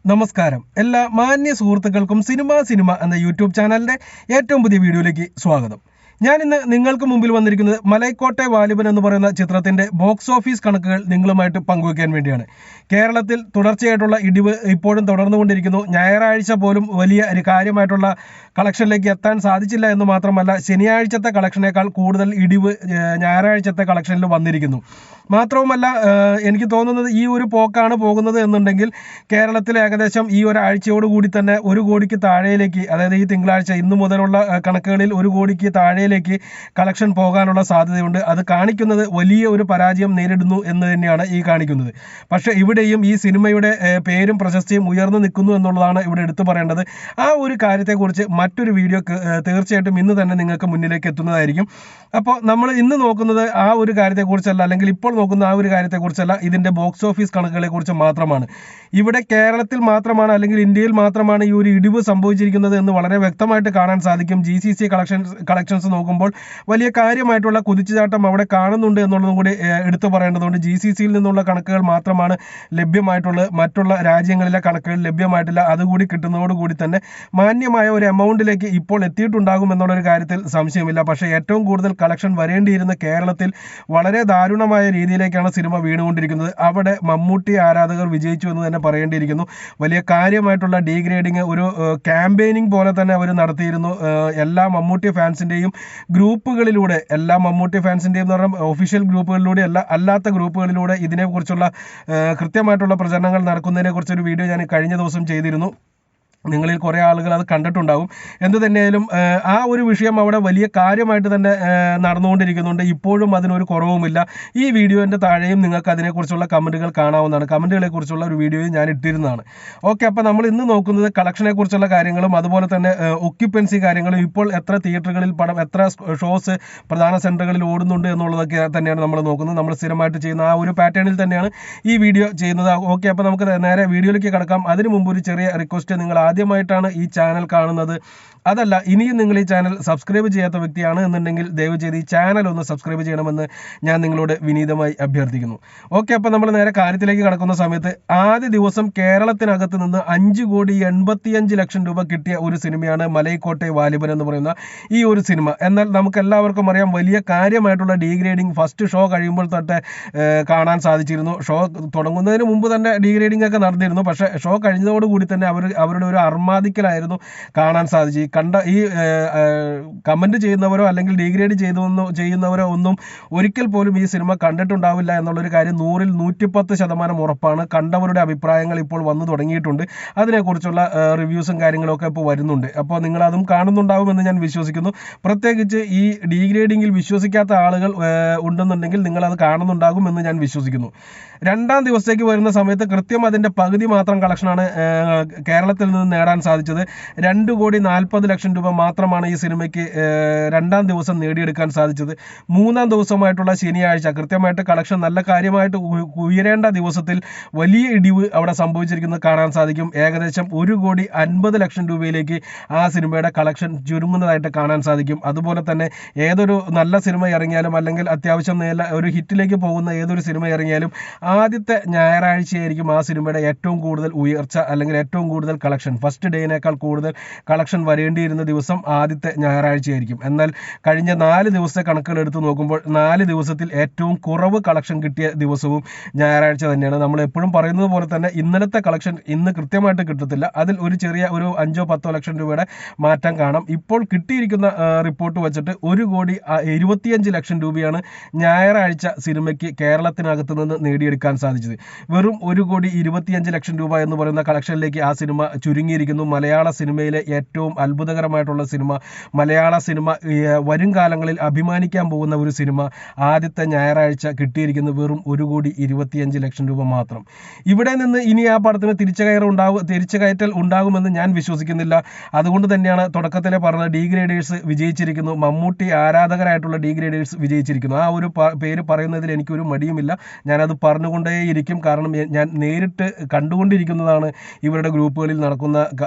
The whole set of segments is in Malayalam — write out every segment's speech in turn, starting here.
നമസ്കാരം. എല്ലാ മാന്യ സുഹൃത്തുക്കൾക്കും സിനിമ എന്ന യൂട്യൂബ് ചാനലിന്റെ ഏറ്റവും പുതിയ വീഡിയോയിലേക്ക് സ്വാഗതം. ഞാൻ ഇന്ന് നിങ്ങൾക്ക് മുമ്പിൽ വന്നിരിക്കുന്നത് മലൈക്കോട്ടെ വാലിബൻ എന്ന് പറയുന്ന ചിത്രത്തിന്റെ ബോക്സ് ഓഫീസ് കണക്കുകൾ നിങ്ങളുമായിട്ട് പങ്കുവയ്ക്കാൻ വേണ്ടിയാണ്. കേരളത്തിൽ തുടർച്ചയായിട്ടുള്ള ഇടിവ് ഇപ്പോഴും തുടർന്നുകൊണ്ടിരിക്കുന്നു. ഞായറാഴ്ച പോലും വലിയ കാര്യമായിട്ടുള്ള കളക്ഷനിലേക്ക് എത്താൻ സാധിച്ചില്ല എന്ന് മാത്രമല്ല, ശനിയാഴ്ചത്തെ കളക്ഷനേക്കാൾ കൂടുതൽ ഇടിവ് ഞായറാഴ്ചത്തെ കളക്ഷനിൽ വന്നിരിക്കുന്നു. മാത്രവുമല്ല, എനിക്ക് തോന്നുന്നത് ഈ ഒരു പോക്കാണ് പോകുന്നത് എന്നുണ്ടെങ്കിൽ കേരളത്തിൽ ഏകദേശം ഈ ഒരാഴ്ചയോടുകൂടി തന്നെ 1 കോടിക്ക് താഴേലേക്ക്, അതായത് ഈ തിങ്കളാഴ്ച ഇന്നു മുതലുള്ള കണക്കുകളിൽ 1 കോടിക്ക് താഴേലേക്ക് കളക്ഷൻ പോകാനുള്ള സാധ്യതയുണ്ട്. അത് കാണിക്കുന്നത് വലിയ ഒരു പരാജയം നേരിടുന്നു എന്ന് തന്നെയാണ് ഈ കാണിക്കുന്നത്. പക്ഷേ ഇവിടെയും ഈ സിനിമയുടെ പേരും പ്രശസ്തിയും ഉയർന്നു നിൽക്കുന്നു എന്നുള്ളതാണ് ഇവിടെ എടുത്തു പറയേണ്ടത്. ആ ഒരു കാര്യത്തെക്കുറിച്ച് മറ്റൊരു വീഡിയോ തീർച്ചയായിട്ടും ഇന്ന് തന്നെ നിങ്ങൾക്ക് മുന്നിലേക്ക് എത്തുന്നതായിരിക്കും. അപ്പോൾ നമ്മൾ ഇന്ന് നോക്കുന്നത് ആ ഒരു കാര്യത്തെക്കുറിച്ചല്ല, അല്ലെങ്കിൽ ഇപ്പോൾ നോക്കുന്ന ആ ഒരു കാര്യത്തെക്കുറിച്ചല്ല, ഇതിൻ്റെ ബോക്സ് ഓഫീസ് കണക്കുകളെ കുറിച്ച് മാത്രമാണ്. ഇവിടെ കേരളത്തിൽ മാത്രമാണ്, അല്ലെങ്കിൽ ഇന്ത്യയിൽ മാത്രമാണ് ഈ ഒരു ഇടിവ് സംഭവിച്ചിരിക്കുന്നത് എന്ന് വളരെ വ്യക്തമായിട്ട് കാണാൻ സാധിക്കും. GCC കളക്ഷൻസ് നോക്കുമ്പോൾ വലിയ കാര്യമായിട്ടുള്ള കുതിച്ചുചാട്ടം അവിടെ കാണുന്നുണ്ട് എന്നുള്ളതും കൂടി എടുത്തു പറയേണ്ടതുണ്ട്. GCCയിൽ നിന്നുള്ള കണക്കുകൾ മാത്രമാണ് ലഭ്യമായിട്ടുള്ളത്, മറ്റുള്ള രാജ്യങ്ങളിലെ കണക്കുകൾ ലഭ്യമായിട്ടില്ല. അതുകൂടി കിട്ടുന്നതോടുകൂടി തന്നെ മാന്യമായ ഒരു എമൗണ്ടിലേക്ക് ഇപ്പോൾ എത്തിയിട്ടുണ്ടാകും എന്നുള്ളൊരു കാര്യത്തിൽ സംശയമില്ല. പക്ഷേ ഏറ്റവും കൂടുതൽ കളക്ഷൻ വരേണ്ടിയിരുന്ന കേരളത്തിൽ വളരെ ദാരുണമായ രീതിയിലേക്കാണ് സിനിമ വീണുകൊണ്ടിരിക്കുന്നത്. അവിടെ മമ്മൂട്ടി ആരാധകർ വിജയിച്ചു എന്ന് തന്നെ പറയേണ്ടിയിരിക്കുന്നു. വലിയ കാര്യമായിട്ടുള്ള ഡീഗ്രേഡിങ്, ഒരു ക്യാമ്പയിനിങ് പോലെ തന്നെ അവർ നടത്തിയിരുന്നു. എല്ലാ മമ്മൂട്ടി ഫാൻസിൻ്റെയും ഗ്രൂപ്പുകളിലൂടെ, എല്ലാ മമ്മൂട്ടി ഫാൻസിൻ്റെയും എന്ന് പറഞ്ഞാൽ ഒഫീഷ്യൽ ഗ്രൂപ്പുകളിലൂടെ അല്ലാത്ത ഗ്രൂപ്പുകളിലൂടെ ഇതിനെക്കുറിച്ചുള്ള കൃത്യമായിട്ടുള്ള പ്രചരണങ്ങൾ നടക്കുന്നതിനെക്കുറിച്ചൊരു വീഡിയോ ഞാൻ കഴിഞ്ഞ ദിവസം ചെയ്തിരുന്നു. നിങ്ങളിൽ കുറേ ആളുകൾ അത് കണ്ടിട്ടുണ്ടാകും. എന്തു തന്നെയായാലും ആ ഒരു വിഷയം അവിടെ വലിയ കാര്യമായിട്ട് തന്നെ നടന്നുകൊണ്ടിരിക്കുന്നുണ്ട്. ഇപ്പോഴും അതിനൊരു കുറവുമില്ല. ഈ വീഡിയോൻ്റെ താഴെയും നിങ്ങൾക്ക് അതിനെക്കുറിച്ചുള്ള കമൻറ്റുകൾ കാണാവുന്നതാണ്. കമൻറ്റുകളെക്കുറിച്ചുള്ള ഒരു വീഡിയോയും ഞാൻ ഇട്ടിരുന്നതാണ്. ഓക്കെ, അപ്പോൾ നമ്മൾ ഇന്ന് നോക്കുന്നത് കളക്ഷനെ കുറിച്ചുള്ള കാര്യങ്ങളും അതുപോലെ തന്നെ ഒക്യുപ്പൻസി കാര്യങ്ങളും, ഇപ്പോൾ എത്ര തിയേറ്ററുകളിൽ പടം, എത്ര ഷോസ് പ്രധാന സെൻറ്ററുകളിൽ ഓടുന്നുണ്ട് എന്നുള്ളതൊക്കെ തന്നെയാണ് നമ്മൾ നോക്കുന്നത്. നമ്മൾ സ്ഥിരമായിട്ട് ചെയ്യുന്ന ആ ഒരു പാറ്റേണിൽ തന്നെയാണ് ഈ വീഡിയോ ചെയ്യുന്നത്. ഓക്കെ, അപ്പോൾ നമുക്ക് നേരെ വീഡിയോയിലേക്ക് കിടക്കാം. അതിനു മുമ്പ് ഒരു ചെറിയ റിക്വസ്റ്റ്, നിങ്ങൾ ആദ്യമായിട്ടാണ് ഈ ചാനൽ കാണുന്നത്, അതല്ല ഇനിയും നിങ്ങൾ ഈ ചാനൽ സബ്സ്ക്രൈബ് ചെയ്യാത്ത വ്യക്തിയാണ് എന്നുണ്ടെങ്കിൽ ദയവ് ചെയ്ത് ഈ ചാനൽ ഒന്ന് സബ്സ്ക്രൈബ് ചെയ്യണമെന്ന് ഞാൻ നിങ്ങളോട് വിനീതമായി അഭ്യർത്ഥിക്കുന്നു. ഓക്കെ, അപ്പോൾ നമ്മൾ നേരെ കാര്യത്തിലേക്ക് കടക്കുന്ന സമയത്ത് ആദ്യ ദിവസം കേരളത്തിനകത്ത് നിന്ന് 5,85,00,000 രൂപ കിട്ടിയ ഒരു സിനിമയാണ് മലൈക്കോട്ടെ വാലിബൻ എന്ന് പറയുന്ന ഈ ഒരു സിനിമ. എന്നാൽ നമുക്ക് എല്ലാവർക്കും അറിയാം, വലിയ കാര്യമായിട്ടുള്ള ഡീഗ്രേഡിങ് ഫസ്റ്റ് ഷോ കഴിയുമ്പോൾ തൊട്ട് കാണാൻ സാധിച്ചിരുന്നു. ഷോ തുടങ്ങുന്നതിന് മുമ്പ് തന്നെ ഡീഗ്രേഡിംഗ് ഒക്കെ നടന്നിരുന്നു. പക്ഷേ ഷോ കഴിഞ്ഞതോടുകൂടി തന്നെ അവരുടെ ഒരു അർമാദിക്കലായിരുന്നു കാണാൻ സാധിച്ചു. ഈ കമൻറ്റ് ചെയ്യുന്നവരോ അല്ലെങ്കിൽ ഡീഗ്രേഡ് ചെയ്യുന്നവരോ ഒന്നും ഒരിക്കൽ പോലും ഈ സിനിമ കണ്ടിട്ടുണ്ടാവില്ല എന്നുള്ളൊരു കാര്യം 100-ൽ 110% ഉറപ്പാണ്. കണ്ടവരുടെ അഭിപ്രായങ്ങൾ ഇപ്പോൾ വന്നു തുടങ്ങിയിട്ടുണ്ട്. അതിനെക്കുറിച്ചുള്ള റിവ്യൂസും കാര്യങ്ങളൊക്കെ ഇപ്പോൾ വരുന്നുണ്ട്. അപ്പോൾ നിങ്ങളതും കാണുന്നുണ്ടാവുമെന്ന് ഞാൻ വിശ്വസിക്കുന്നു. പ്രത്യേകിച്ച് ഈ ഡീഗ്രേഡിങ്ങിൽ വിശ്വസിക്കാത്ത ആളുകൾ ഉണ്ടെന്നുണ്ടെങ്കിൽ നിങ്ങളത് കാണുന്നുണ്ടാകുമെന്ന് ഞാൻ വിശ്വസിക്കുന്നു. രണ്ടാം ദിവസത്തേക്ക് വരുന്ന സമയത്ത് കൃത്യം അതിൻ്റെ പകുതി മാത്രം കളക്ഷനാണ് കേരളത്തിൽ നിന്ന് നേടാൻ സാധിച്ചത്. 2,40,00,000 രൂപ മാത്രമാണ് ഈ സിനിമയ്ക്ക് രണ്ടാം ദിവസം നേടിയെടുക്കാൻ സാധിച്ചത്. മൂന്നാം ദിവസമായിട്ടുള്ള ശനിയാഴ്ച കൃത്യമായിട്ട് കളക്ഷൻ നല്ല കാര്യമായിട്ട് ഉയരേണ്ട ദിവസത്തിൽ വലിയ ഇടിവ് അവിടെ സംഭവിച്ചിരിക്കുന്നത് കാണാൻ സാധിക്കും. ഏകദേശം 1,50,00,000 രൂപയിലേക്ക് ആ സിനിമയുടെ കളക്ഷൻ ചുരുങ്ങുന്നതായിട്ട് കാണാൻ സാധിക്കും. അതുപോലെ തന്നെ ഏതൊരു നല്ല സിനിമ ഇറങ്ങിയാലും, അല്ലെങ്കിൽ അത്യാവശ്യം ഒരു ഹിറ്റിലേക്ക് പോകുന്ന ഏതൊരു സിനിമ ഇറങ്ങിയാലും ആദ്യത്തെ ഞായറാഴ്ചയായിരിക്കും ആ സിനിമയുടെ ഏറ്റവും കൂടുതൽ ഉയർച്ച, അല്ലെങ്കിൽ ഏറ്റവും കൂടുതൽ കളക്ഷൻ. ഫസ്റ്റ് ഡേയിനേക്കാൾ കൂടുതൽ കളക്ഷൻ വരേണ്ടിയിരുന്ന ദിവസം ആദ്യത്തെ ഞായറാഴ്ചയായിരിക്കും. എന്നാൽ കഴിഞ്ഞ 4 ദിവസത്തെ കണക്കുകൾ എടുത്ത് നോക്കുമ്പോൾ 4 ദിവസത്തിൽ ഏറ്റവും കുറവ് കളക്ഷൻ കിട്ടിയ ദിവസവും ഞായറാഴ്ച തന്നെയാണ്. നമ്മൾ എപ്പോഴും പറയുന്നത് പോലെ തന്നെ ഇന്നലത്തെ കളക്ഷൻ ഇന്ന് കൃത്യമായിട്ട് കിട്ടത്തില്ല. അതിൽ ഒരു ചെറിയ 5-10 ലക്ഷം രൂപയുടെ മാറ്റം കാണാം. ഇപ്പോൾ കിട്ടിയിരിക്കുന്ന റിപ്പോർട്ട് വെച്ചിട്ട് 1,25,00,000 രൂപയാണ് ഞായറാഴ്ച സിനിമയ്ക്ക് കേരളത്തിനകത്ത് നിന്ന് നേടിയെടുക്കാൻ സാധിച്ചത്. വെറും 1,25,00,000 രൂപ എന്ന് പറയുന്ന കളക്ഷനിലേക്ക് ആ സിനിമ ചുരുങ്ങിയിരിക്കുന്നു. മലയാള സിനിമയിലെ ഏറ്റവും അത്ഭുതകരമായിട്ടുള്ള സിനിമ, മലയാള സിനിമ വരും കാലങ്ങളിൽ അഭിമാനിക്കാൻ പോകുന്ന ഒരു സിനിമ, ആദ്യത്തെ ഞായറാഴ്ച കിട്ടിയിരിക്കുന്നത് വെറും 1,25,00,000 രൂപ മാത്രം. ഇവിടെ നിന്ന് ഇനി ആ പടത്തിന് തിരിച്ചുകയറ്റൽ ഉണ്ടാകുമെന്ന് ഞാൻ വിശ്വസിക്കുന്നില്ല. അതുകൊണ്ട് തന്നെയാണ് തുടക്കത്തിലെ പറഞ്ഞത്, ഡീഗ്രേഡേഴ്സ് വിജയിച്ചിരിക്കുന്നു, മമ്മൂട്ടി ആരാധകരായിട്ടുള്ള ഡീഗ്രേഡേഴ്സ് വിജയിച്ചിരിക്കുന്നു. ആ ഒരു പേര് പറയുന്നതിൽ എനിക്കൊരു മടിയുമില്ല. ഞാനത് പറഞ്ഞുകൊണ്ടേയിരിക്കും. കാരണം ഞാൻ നേരിട്ട് കണ്ടുകൊണ്ടിരിക്കുന്നതാണ് ഇവരുടെ ഗ്രൂപ്പുകളിൽ നടക്കുന്ന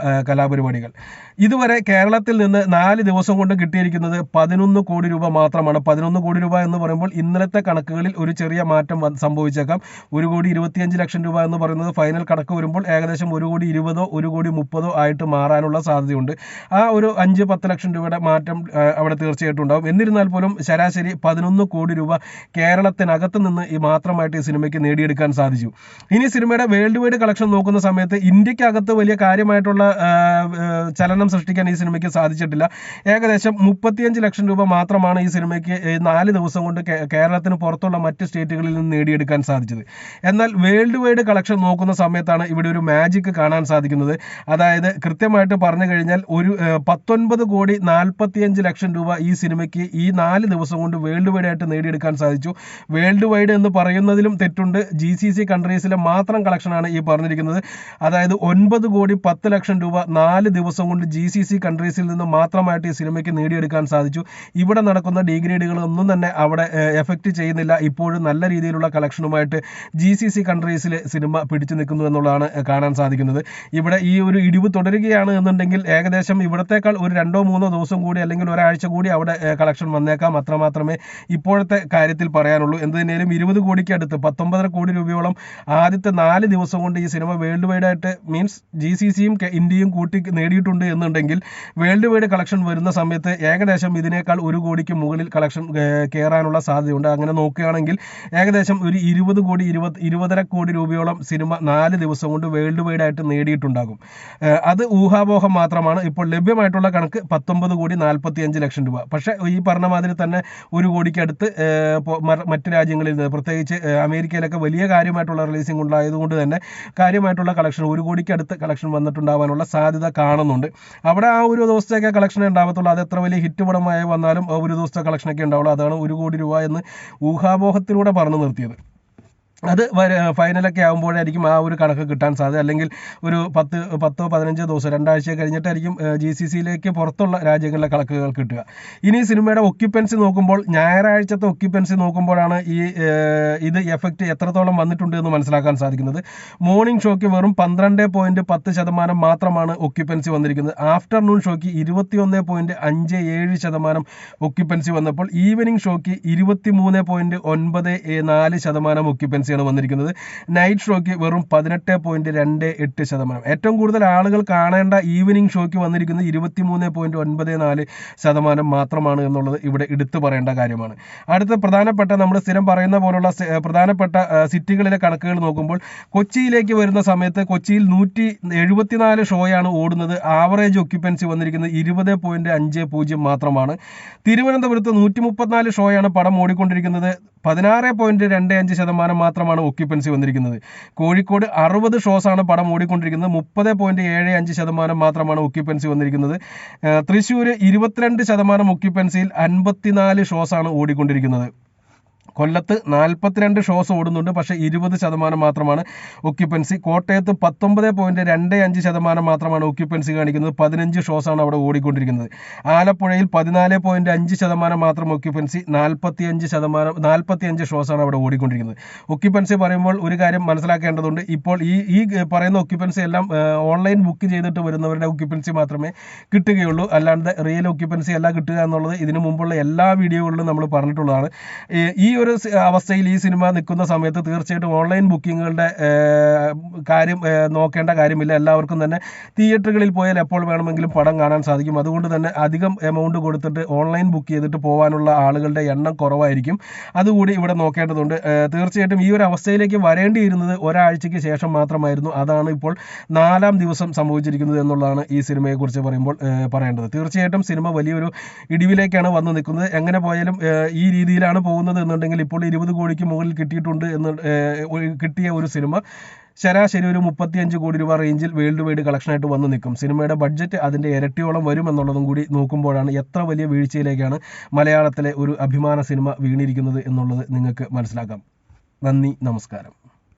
കലാപരിപാടികൾ. ഇതുവരെ കേരളത്തിൽ നിന്ന് 4 ദിവസം കൊണ്ട് കിട്ടിയിരിക്കുന്നത് 11 കോടി രൂപ മാത്രമാണ്. 11 കോടി രൂപ എന്ന് പറയുമ്പോൾ ഇന്നലത്തെ കണക്കുകളിൽ ഒരു ചെറിയ മാറ്റം സംഭവിച്ചേക്കാം. 1,25,00,000 രൂപ എന്ന് പറയുന്നത് ഫൈനൽ കണക്ക് വരുമ്പോൾ ഏകദേശം 1,20,00,000 1,30,00,000 ആയിട്ട് മാറാനുള്ള സാധ്യതയുണ്ട്. ആ ഒരു 5-10 ലക്ഷം രൂപയുടെ മാറ്റം അവിടെ തീർച്ചയായിട്ടും ഉണ്ടാവും. എന്നിരുന്നാൽ പോലും ശരാശരി 11 കോടി രൂപ കേരളത്തിനകത്ത് നിന്ന് മാത്രമായിട്ട് ഈ സിനിമയ്ക്ക് നേടിയെടുക്കാൻ സാധിച്ചു. ഇനി സിനിമയുടെ വേൾഡ് വൈഡ് കളക്ഷൻ നോക്കുന്ന സമയത്ത് ഇന്ത്യക്കകത്ത് വലിയ കാര്യമായിട്ടുള്ള ചലനം സൃഷ്ടിക്കാൻ ഈ സിനിമയ്ക്ക് സാധിച്ചിട്ടില്ല. ഏകദേശം 35 ലക്ഷം രൂപ മാത്രമാണ് ഈ സിനിമയ്ക്ക് 4 ദിവസം കൊണ്ട് കേരളത്തിന് പുറത്തുള്ള മറ്റ് സ്റ്റേറ്റുകളിൽ നിന്ന് നേടിയെടുക്കാൻ സാധിച്ചത്. എന്നാൽ വേൾഡ് വൈഡ് കളക്ഷൻ നോക്കുന്ന സമയത്താണ് ഇവിടെ ഒരു മാജിക് കാണാൻ സാധിക്കുന്നത്. അതായത് കൃത്യമായിട്ട് പറഞ്ഞു കഴിഞ്ഞാൽ ഒരു 19,45,00,000 രൂപ ഈ സിനിമയ്ക്ക് ഈ 4 ദിവസം കൊണ്ട് വേൾഡ് വൈഡ് ആയിട്ട് നേടിയെടുക്കാൻ സാധിച്ചു. വേൾഡ് വൈഡ് എന്ന് പറയുന്നതിലും തെറ്റുണ്ട്. GCC കൺട്രീസിലെ മാത്രം കളക്ഷനാണ് ഈ പറഞ്ഞിരിക്കുന്നത്. അതായത് 9,10,00,000 രൂപ 4 ദിവസം കൊണ്ട് GCC കൺട്രീസിൽ നിന്ന് മാത്രമായിട്ട് ഈ സിനിമയ്ക്ക് നേടിയെടുക്കാൻ സാധിച്ചു. ഇവിടെ നടക്കുന്ന ഡീഗ്രേഡുകളൊന്നും തന്നെ അവിടെ എഫക്റ്റ് ചെയ്യുന്നില്ല. ഇപ്പോഴും നല്ല രീതിയിലുള്ള കളക്ഷനുമായിട്ട് GCC കൺട്രീസിലെ സിനിമ പിടിച്ചു നിൽക്കുന്നു എന്നുള്ളതാണ് കാണാൻ സാധിക്കുന്നത്. ഇവിടെ ഈ ഒരു ഇടിവ് തുടരുകയാണ് എന്നുണ്ടെങ്കിൽ ഏകദേശം ഇവിടത്തേക്കാൾ ഒരു 2-3 ദിവസം കൂടി അല്ലെങ്കിൽ ഒരാഴ്ച കൂടി അവിടെ കളക്ഷൻ വന്നേക്കാം. അത്രമാത്രമേ ഇപ്പോഴത്തെ കാര്യത്തിൽ പറയാനുള്ളൂ. എന്ത് തന്നെയാലും 20 കോടിക്ക് അടുത്ത് 19.5 കോടി രൂപയോളം ആദ്യത്തെ 4 ദിവസം കൊണ്ട് ഈ സിനിമ വേൾഡ് വൈഡ് ആയിട്ട് മീൻസ് GCCയും ഇന്ത്യയും കൂട്ടി നേടിയിട്ടുണ്ട് എന്നുണ്ടെങ്കിൽ വേൾഡ് വൈഡ് കളക്ഷൻ വരുന്ന സമയത്ത് ഏകദേശം ഇതിനേക്കാൾ 1 കോടിക്ക് മുകളിൽ കളക്ഷൻ കയറാനുള്ള സാധ്യതയുണ്ട്. അങ്ങനെ നോക്കുകയാണെങ്കിൽ ഏകദേശം ഒരു 20 കോടി 20.5 കോടി രൂപയോളം സിനിമ 4 ദിവസം കൊണ്ട് വേൾഡ് വൈഡ് ആയിട്ട് നേടിയിട്ടുണ്ടാകും. അത് ഊഹാപോഹം മാത്രമാണ്. ഇപ്പോൾ ലഭ്യമായിട്ടുള്ള കണക്ക് 19,45,00,000 രൂപ. പക്ഷേ ഈ പറഞ്ഞ മാതിരി തന്നെ 1 കോടിക്ക് അടുത്ത് മറ്റ് രാജ്യങ്ങളിൽ നിന്ന് പ്രത്യേകിച്ച് അമേരിക്കയിലൊക്കെ വലിയ കാര്യമായിട്ടുള്ള റിലീസിംഗ് ഉണ്ടായതുകൊണ്ട് തന്നെ കാര്യമായിട്ടുള്ള കളക്ഷൻ 1 കോടിക്ക് അടുത്ത് കളക്ഷൻ വന്നിട്ടുണ്ടാവാനുള്ള സാധ്യത കാണുന്നുണ്ട്. അവിടെ ആ ഒരു ദിവസത്തേക്ക് കളക്ഷൻ ഉണ്ടാവത്തുള്ളൂ. അത് എത്ര വലിയ ഹിറ്റ് പടമായി വന്നാലും ഒരു ദിവസത്തെ കളക്ഷനൊക്കെ ഉണ്ടാവുള്ളൂ. അതാണ് 1 കോടി രൂപ എന്ന് ഊഹാപോഹത്തിലൂടെ പറഞ്ഞു നിർത്തിയത്. അത് ഫൈനലൊക്കെ ആകുമ്പോഴായിരിക്കും ആ ഒരു കണക്ക് കിട്ടാൻ സാധ്യത. അല്ലെങ്കിൽ ഒരു 10-15 ദിവസം 2 ആഴ്ച കഴിഞ്ഞിട്ടായിരിക്കും GCCയിലേക്ക് പുറത്തുള്ള രാജ്യങ്ങളിലെ കണക്കുകൾ കിട്ടുക. ഇനി സിനിമയുടെ ഒക്യുപ്പൻസി നോക്കുമ്പോൾ ഞായറാഴ്ചത്തെ ഒക്യുപ്പൻസി നോക്കുമ്പോഴാണ് ഇത് എഫക്റ്റ് എത്രത്തോളം വന്നിട്ടുണ്ട് എന്ന് മനസ്സിലാക്കാൻ സാധിക്കുന്നത്. മോർണിംഗ് ഷോയ്ക്ക് വെറും 12.10% മാത്രമാണ് ഒക്യുപ്പൻസി വന്നിരിക്കുന്നത്. ആഫ്റ്റർനൂൺ ഷോയ്ക്ക് 21.57% ഒക്യുപ്പൻസി വന്നപ്പോൾ ഈവനിങ് ഷോയ്ക്ക് 23.94% ഒക്യുപ്പൻസി വന്നിരിക്കുന്നത്. നൈറ്റ് ഷോയ്ക്ക് വെറും 18.28%. ഏറ്റവും കൂടുതൽ ആളുകൾ കാണേണ്ട ഈവനിങ് ഷോയ്ക്ക് വന്നിരിക്കുന്നത് 23.94% മാത്രമാണ് എന്നുള്ളത് ഇവിടെ എടുത്തു പറയേണ്ട കാര്യമാണ്. അടുത്ത പ്രധാനപ്പെട്ട നമ്മൾ സ്ഥിരം പറയുന്ന പോലുള്ള പ്രധാനപ്പെട്ട സിറ്റികളിലെ കണക്കുകൾ നോക്കുമ്പോൾ കൊച്ചിയിലേക്ക് വരുന്ന സമയത്ത് കൊച്ചിയിൽ 174 ഷോയാണ് ഓടുന്നത്. ആവറേജ് ഒക്യുപ്പൻസി വന്നിരിക്കുന്നത് 20.50 മാത്രമാണ്. തിരുവനന്തപുരത്ത് 134 ഷോയാണ് പടം ഓടിക്കൊണ്ടിരിക്കുന്നത്. 16.25% മാത്രമാണ് ഒക്യുപ്പൻസി വന്നിരിക്കുന്നത്. കോഴിക്കോട് 60 ഷോസാണ് പടം ഓടിക്കൊണ്ടിരിക്കുന്നത്. 30.75% മാത്രമാണ് ഒക്യുപ്പൻസി വന്നിരിക്കുന്നത്. തൃശ്ശൂർ 22% ഒക്യുപ്പൻസിയിൽ 54 ഷോസാണ് ഓടിക്കൊണ്ടിരിക്കുന്നത്. കൊല്ലത്ത് 42 ഷോസ് ഓടുന്നുണ്ട്. പക്ഷേ 20% മാത്രമാണ് ഒക്യുപ്പൻസി. കോട്ടയത്ത് 19.25% മാത്രമാണ് ഒക്യുപ്പൻസി കാണിക്കുന്നത്. 15 ഷോസാണ് അവിടെ ഓടിക്കൊണ്ടിരിക്കുന്നത്. ആലപ്പുഴയിൽ 14.5% മാത്രം ഒക്യുപ്പൻസി. 45 ഷോസാണ് അവിടെ ഓടിക്കൊണ്ടിരിക്കുന്നത്. ഒക്യുപ്പൻസി പറയുമ്പോൾ ഒരു കാര്യം മനസ്സിലാക്കേണ്ടതുണ്ട്. ഇപ്പോൾ ഈ പറയുന്ന ഒക്യുപ്പൻസി എല്ലാം ഓൺലൈൻ ബുക്ക് ചെയ്തിട്ട് വരുന്നവരുടെ ഒക്യുപ്പൻസി മാത്രമേ കിട്ടുകയുള്ളൂ. അല്ലാണ്ട് റിയൽ ഒക്യുപ്പൻസി അല്ല കിട്ടുക എന്നുള്ളത് ഇതിനു മുമ്പുള്ള എല്ലാ വീഡിയോകളിലും നമ്മൾ പറഞ്ഞിട്ടുള്ളതാണ്. ഈ ഒരു അവസ്ഥയിൽ ഈ സിനിമ നിൽക്കുന്ന സമയത്ത് തീർച്ചയായിട്ടും ഓൺലൈൻ ബുക്കിങ്ങുകളുടെ കാര്യം നോക്കേണ്ട കാര്യമില്ല. എല്ലാവർക്കും തന്നെ തിയേറ്ററുകളിൽ പോയാൽ എപ്പോൾ വേണമെങ്കിലും പടം കാണാൻ സാധിക്കും. അതുകൊണ്ട് തന്നെ അധികം എമൗണ്ട് കൊടുത്തിട്ട് ഓൺലൈൻ ബുക്ക് ചെയ്തിട്ട് പോകാനുള്ള ആളുകളുടെ എണ്ണം കുറവായിരിക്കും. അതുകൂടി ഇവിടെ നോക്കേണ്ടതുണ്ട്. തീർച്ചയായിട്ടും ഈ ഒരു അവസ്ഥയിലേക്ക് വരേണ്ടിയിരുന്നത് ഒരാഴ്ചയ്ക്ക് ശേഷം മാത്രമായിരുന്നു. അതാണ് ഇപ്പോൾ 4-ാം ദിവസം സംഭവിച്ചിരിക്കുന്നത് എന്നുള്ളതാണ് ഈ സിനിമയെക്കുറിച്ച് പറയുമ്പോൾ പറയേണ്ടത്. തീർച്ചയായിട്ടും സിനിമ വലിയൊരു ഇടിവിലേക്കാണ് വന്ന് നിൽക്കുന്നത്. എങ്ങനെ പോയാലും ഈ രീതിയിലാണ് പോകുന്നത് എന്നുണ്ടെങ്കിൽ ഇപ്പോൾ 20 കോടിക്ക് മുകളിൽ കിട്ടിയിട്ടുണ്ട് എന്ന് കിട്ടിയ ഒരു സിനിമ ശരാശരി ഒരു 35 കോടി രൂപ റേഞ്ചിൽ വേൾഡ് വൈഡ് കളക്ഷനായിട്ട് വന്ന് നിൽക്കും. സിനിമയുടെ ബഡ്ജറ്റ് അതിൻ്റെ ഇരട്ടിയോളം വരും എന്നുള്ളതും കൂടി നോക്കുമ്പോഴാണ് എത്ര വലിയ വീഴ്ചയിലേക്കാണ് മലയാളത്തിലെ ഒരു അഭിമാന സിനിമ വീണിരിക്കുന്നത് എന്നുള്ളത് നിങ്ങൾക്ക് മനസ്സിലാക്കാം. നന്ദി, നമസ്കാരം.